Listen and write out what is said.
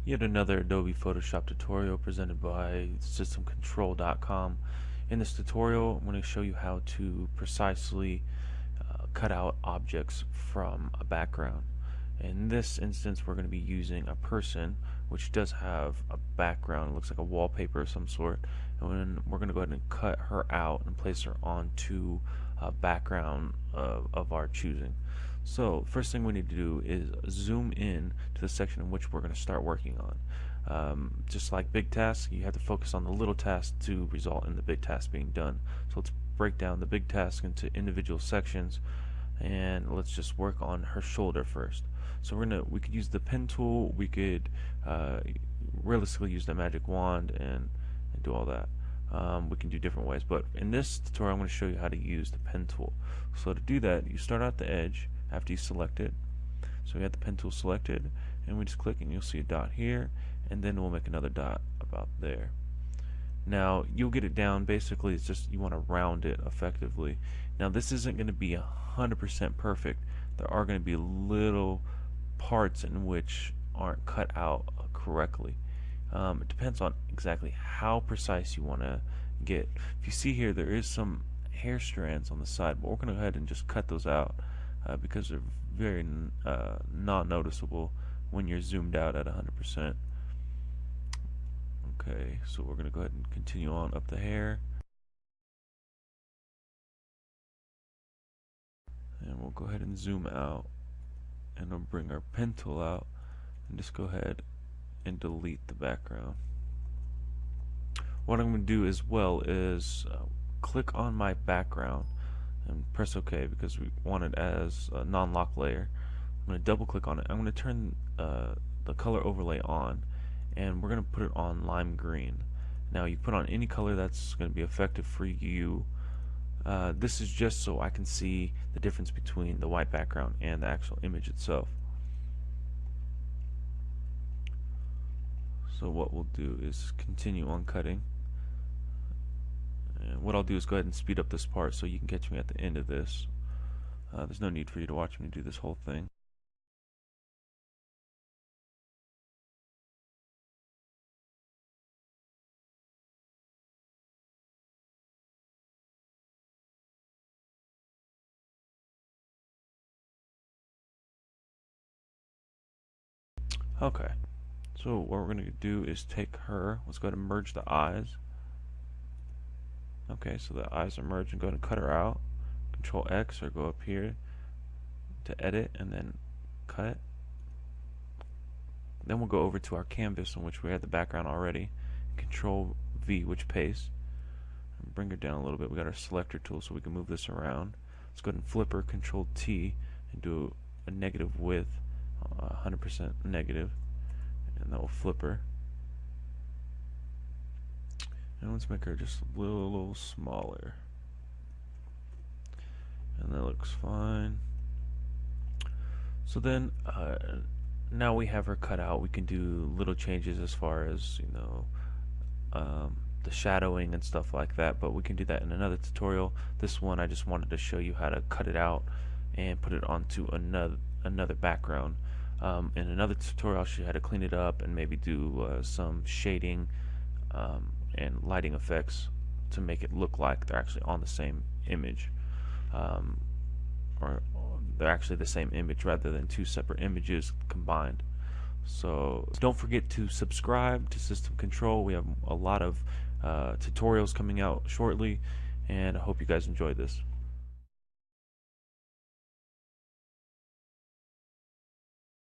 Yet another Adobe Photoshop tutorial presented by systemcontrol.com. In this tutorial, I'm going to show you how to precisely cut out objects from a background. In this instance, we're going to be using a person, which does have a background. It looks like a wallpaper of some sort. And we're going to go ahead and cut her out and place her onto a background of our choosing. So first thing we need to do is zoom in to the section in which we're going to start working on. Just like big tasks, you have to focus on the little task to result in the big task being done. So let's break down the big task into individual sections, and let's just work on her shoulder first. So we could use the pen tool, we could realistically use the magic wand and do all that. We can do different ways, but in this tutorial I'm going to show you how to use the pen tool. So to do that, you start at the edge after you select it. So we have the pen tool selected, and we just click and you'll see a dot here, and then we'll make another dot about there. Now you'll get it down. Basically it's just you want to round it effectively. Now this isn't going to be 100% perfect. There are going to be little parts in which aren't cut out correctly. It depends on exactly how precise you want to get. If you see here, there is some hair strands on the side, but we're going to go ahead and just cut those out because they're very not noticeable when you're zoomed out at 100%. Okay, so we're going to go ahead and continue on up the hair, and we'll go ahead and zoom out, and we'll bring our pen tool out and just go ahead and delete the background. What I'm going to do as well is click on my background and press OK because we want it as a non-lock layer. I'm going to double click on it. I'm going to turn the color overlay on, and we're going to put it on lime green. Now you put on any color that's going to be effective for you. This is just so I can see the difference between the white background and the actual image itself. So what we'll do is continue on cutting, and what I'll do is go ahead and speed up this part so you can catch me at the end of this. There's no need for you to watch me do this whole thing. Okay, so what we're going to do is take her, let's go ahead and merge the eyes. Okay, so the eyes are merged, and go ahead and cut her out. Control X or go up here to edit and then cut. Then we'll go over to our canvas in which we had the background already. Control V, which paste, and bring her down a little bit. We got our selector tool so we can move this around. Let's go ahead and flip her, Control T, and do a negative width, 100% negative, and that will flip her. And let's make her just a little smaller, and that looks fine. So then now we have her cut out. We can do little changes as far as the shadowing and stuff like that, but we can do that in another tutorial. This one I just wanted to show you how to cut it out and put it onto another background. In another tutorial I'll show you how to clean it up and maybe do some shading and lighting effects to make it look like they're actually on the same image, or they're actually the same image rather than two separate images combined. So don't forget to subscribe to System Control. We have a lot of tutorials coming out shortly, and I hope you guys enjoy this.